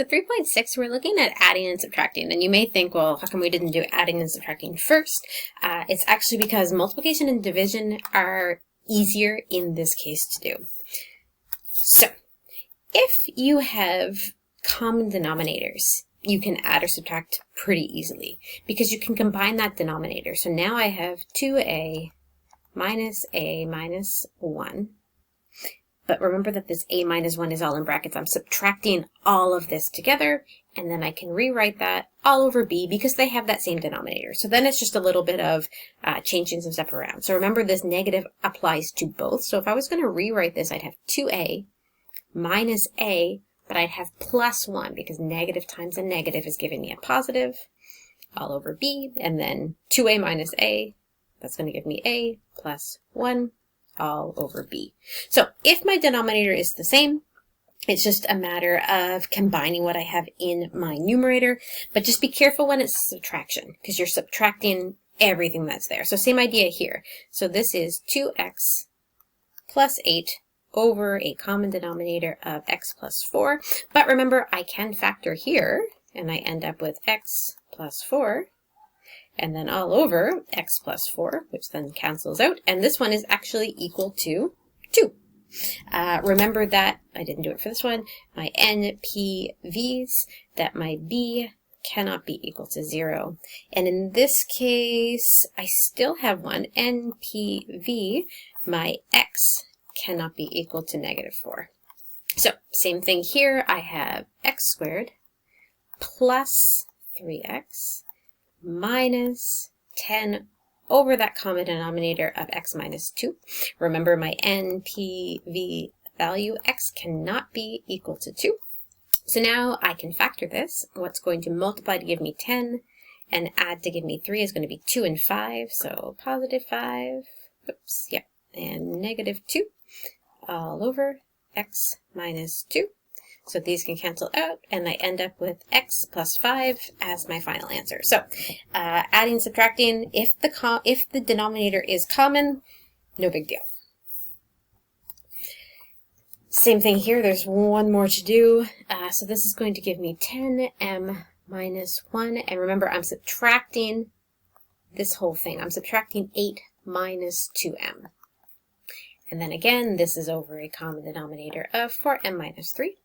So 3.6, we're looking at adding and subtracting, and you may think, well, how come we didn't do adding and subtracting first? It's actually because multiplication and division are easier in this case to do. So if you have common denominators, you can add or subtract pretty easily because you can combine that denominator. So now I have 2a minus 1. But remember that this a minus 1 is all in brackets. I'm subtracting all of this together, and then I can rewrite that all over b because they have that same denominator. So then it's just a little bit of changing some stuff around. So remember, this negative applies to both. So if I was going to rewrite this, I'd have 2a minus a, but I'd have plus 1 because negative times a negative is giving me a positive all over b. And then 2a minus a, that's going to give me a plus 1. All over b. So if my denominator is the same, it's just a matter of combining what I have in my numerator, but just be careful when it's subtraction because you're subtracting everything that's there. So same idea here. So this is 2x plus 8 over a common denominator of x plus 4. But remember, I can factor here, and I end up with x plus 4. And then all over x plus 4, which then cancels out. And this one is actually equal to 2. Remember that, I didn't do it for this one, my NPVs, that my b cannot be equal to 0. And in this case, I still have one NPV, my x cannot be equal to negative 4. So same thing here, I have x squared plus 3x minus 10 over that common denominator of x minus 2. Remember, my NPV value, x cannot be equal to 2. So now I can factor this. What's going to multiply to give me 10 and add to give me 3 is going to be 2 and 5. So positive 5, oops, yep, and negative 2 all over x minus 2. So these can cancel out, and I end up with x plus 5 as my final answer. So adding, subtracting, if the denominator is common, no big deal. Same thing here, there's one more to do. So this is going to give me 10m minus 1. And remember, I'm subtracting this whole thing. I'm subtracting 8 minus 2m. And then again, this is over a common denominator of 4m minus 3.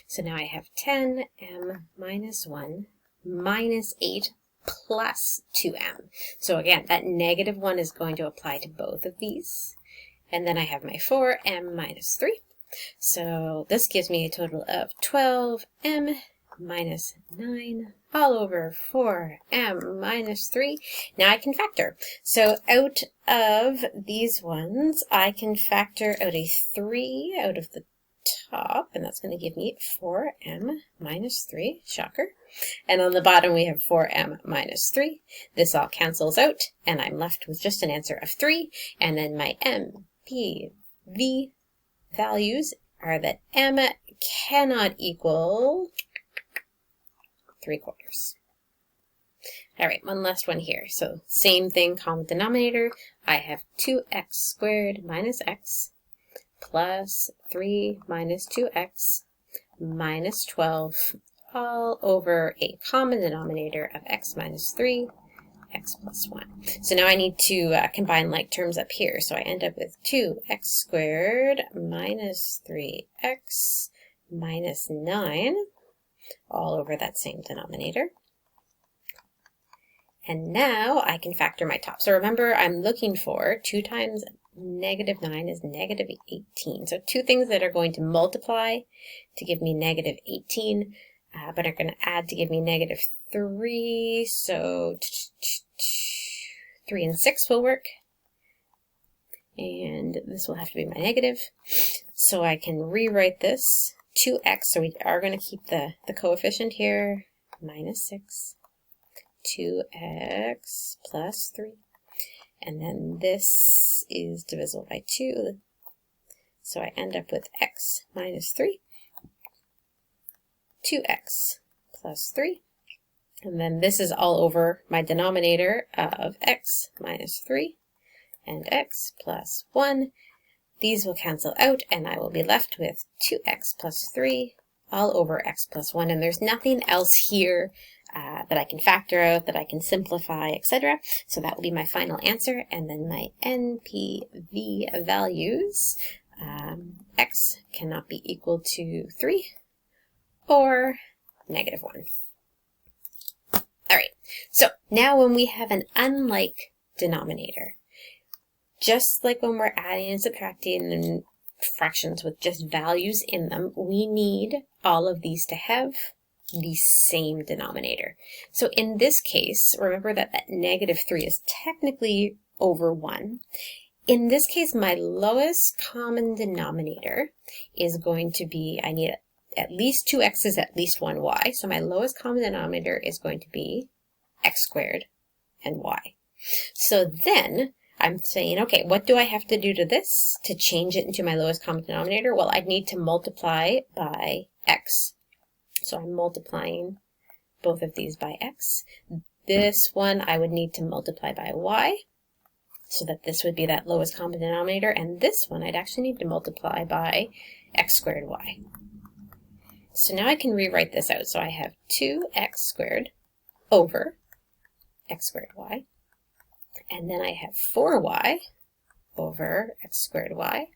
So now I have 10m minus 1 minus 8 plus 2m. So again, that negative 1 is going to apply to both of these. And then I have my 4m minus 3. So this gives me a total of 12m minus 9 all over 4m minus 3. Now I can factor. So out of these ones, I can factor out a 3 out of the top, and that's going to give me 4m minus 3, shocker. And on the bottom we have 4m minus 3. This all cancels out, and I'm left with just an answer of 3. And then my NPV values are that m cannot equal 3/4. All right, one last one here. So same thing, common denominator. I have 2x squared minus x plus 3 minus 2x minus 12 all over a common denominator of x minus 3, x plus 1. So now I need to combine like terms up here. So I end up with 2x squared minus 3x minus 9 all over that same denominator. And now I can factor my top. So remember, I'm looking for 2 times negative 9 is negative 18. So two things that are going to multiply to give me negative 18, but are going to add to give me negative 3. So 3 and 6 will work. And this will have to be my negative. So I can rewrite this 2x. So we are going to keep the coefficient here, minus 6. 2x plus 3. And then this is divisible by 2. So I end up with x minus 3. 2x plus 3. And then this is all over my denominator of x minus 3 and x plus 1. These will cancel out, and I will be left with 2x plus 3 all over x plus 1. And there's nothing else here that I can factor out, that I can simplify, etc. So that will be my final answer. And then my NPV values, x cannot be equal to 3 or negative 1. All right, so now when we have an unlike denominator, just like when we're adding and subtracting and fractions with just values in them, we need all of these to have the same denominator. So in this case, remember that that negative 3 is technically over 1. In this case, my lowest common denominator is going to be, I need at least 2 x's, at least 1 y. So my lowest common denominator is going to be x squared and y. So then I'm saying, okay, what do I have to do to this to change it into my lowest common denominator? Well, I'd need to multiply by x. So I'm multiplying both of these by x. This one I would need to multiply by y, so that this would be that lowest common denominator. And this one I'd actually need to multiply by x squared y. So now I can rewrite this out. So I have 2x squared over x squared y. And then I have 4y over x squared y.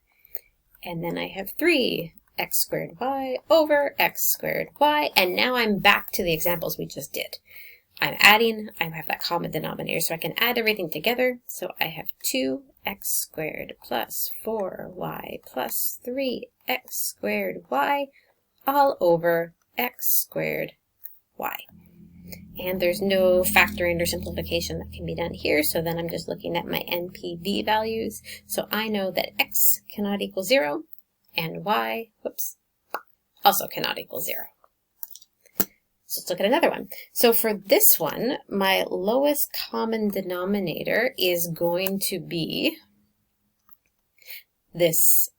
And then I have 3x squared y over x squared y. And now I'm back to the examples we just did. I'm adding, I have that common denominator, so I can add everything together. So I have 2x squared plus 4y plus 3x squared y all over x squared y. And there's no factoring or simplification that can be done here, so then I'm just looking at my NPV values. So I know that x cannot equal 0, and y, whoops, also cannot equal 0. So let's look at another one. So for this one, my lowest common denominator is going to be this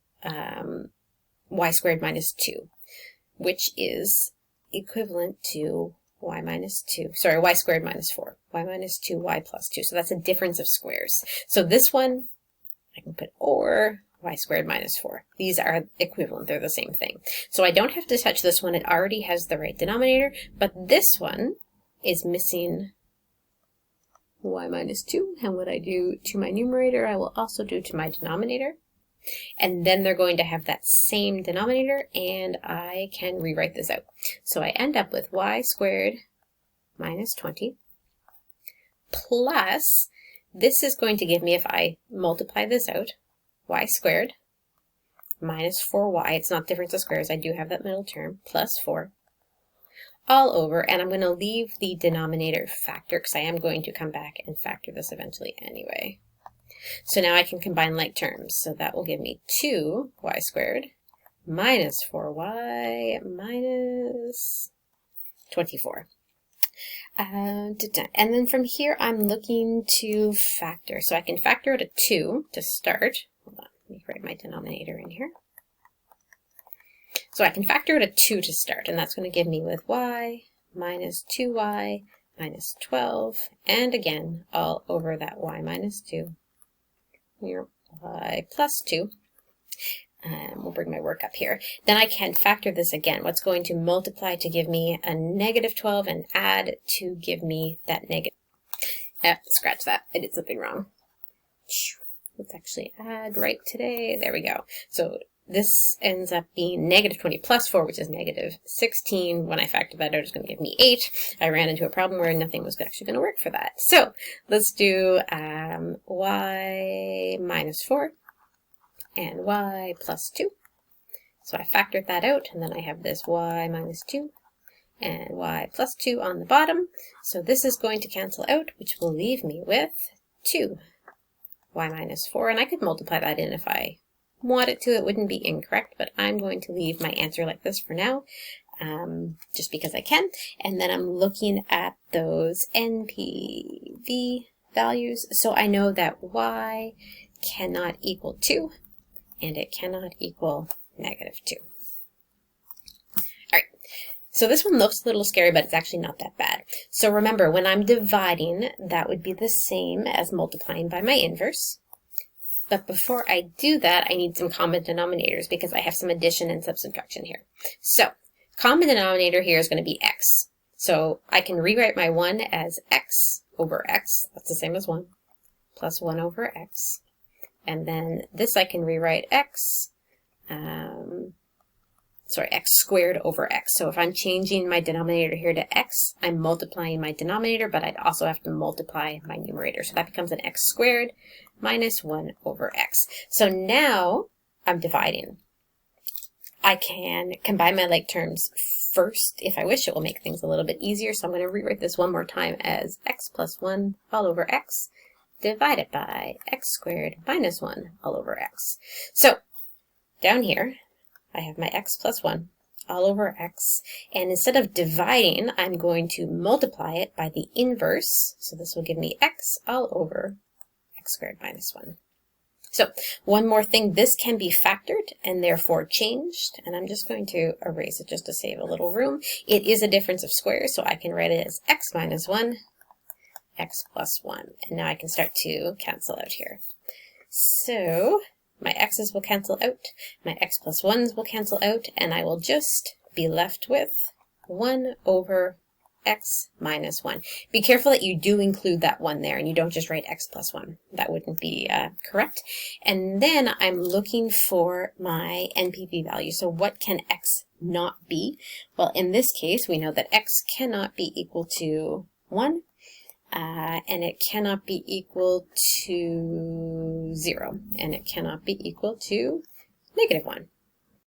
y squared minus 2, which is equivalent to y minus 2, sorry, y squared minus 4, y minus 2, y plus 2. So that's a difference of squares. So this one, I can put or y squared minus 4. These are equivalent, they're the same thing. So I don't have to touch this one, it already has the right denominator, but this one is missing y minus 2, and what I do to my numerator, I will also do to my denominator. And then they're going to have that same denominator, and I can rewrite this out. So I end up with y squared minus 20 plus, this is going to give me, if I multiply this out, y squared minus 4y, it's not difference of squares, I do have that middle term, plus 4, all over, and I'm going to leave the denominator factor because I am going to come back and factor this eventually anyway. So now I can combine like terms. So that will give me 2y squared minus 4y minus 24. And then from here, I'm looking to factor. So I can factor out a 2 to start. Hold on, let me write my denominator in here. So I can factor out a 2 to start, and that's going to give me with y minus 2y minus 12, and again, all over that y minus 2. Here, y plus 2, and we'll bring my work up here. Then I can factor this again. What's going to multiply to give me a negative 12 and add to give me that negative. Scratch that, I did something wrong. Let's actually add right today. There we go. So this ends up being negative 20 plus 4, which is negative 16. When I factor that out, it's going to give me 8. I ran into a problem where nothing was actually going to work for that. So let's do y minus 4 and y plus 2. So I factored that out, and then I have this y minus 2 and y plus 2 on the bottom. So this is going to cancel out, which will leave me with 2y minus 4. And I could multiply that in if I wanted to, it wouldn't be incorrect, but I'm going to leave my answer like this for now, just because I can. And then I'm looking at those NPV values. So I know that y cannot equal 2, and it cannot equal negative 2. All right. So this one looks a little scary, but it's actually not that bad. So remember, when I'm dividing, that would be the same as multiplying by my inverse. But before I do that, I need some common denominators because I have some addition and subtraction here. So common denominator here is going to be x. So I can rewrite my 1 as x over x, that's the same as 1, plus 1 over x. And then this I can rewrite x, x squared over x. So if I'm changing my denominator here to x, I'm multiplying my denominator, but I'd also have to multiply my numerator. So that becomes an x squared minus 1 over x. So now I'm dividing. I can combine my like terms first if I wish. It will make things a little bit easier. So I'm going to rewrite this one more time as x plus 1 all over x divided by x squared minus 1 all over x. So down here, I have my x plus 1 all over x, and instead of dividing, I'm going to multiply it by the inverse. So this will give me x all over x squared minus 1. So one more thing, this can be factored and therefore changed, and I'm just going to erase it just to save a little room. It is a difference of squares, so I can write it as x minus 1, x plus 1, and now I can start to cancel out here. So my x's will cancel out, my x plus 1's will cancel out, and I will just be left with 1 over x minus 1. Be careful that you do include that 1 there and you don't just write x plus 1. That wouldn't be correct. And then I'm looking for my NPV value. So what can x not be? Well, in this case, we know that x cannot be equal to 1. And it cannot be equal to 0, and it cannot be equal to -1.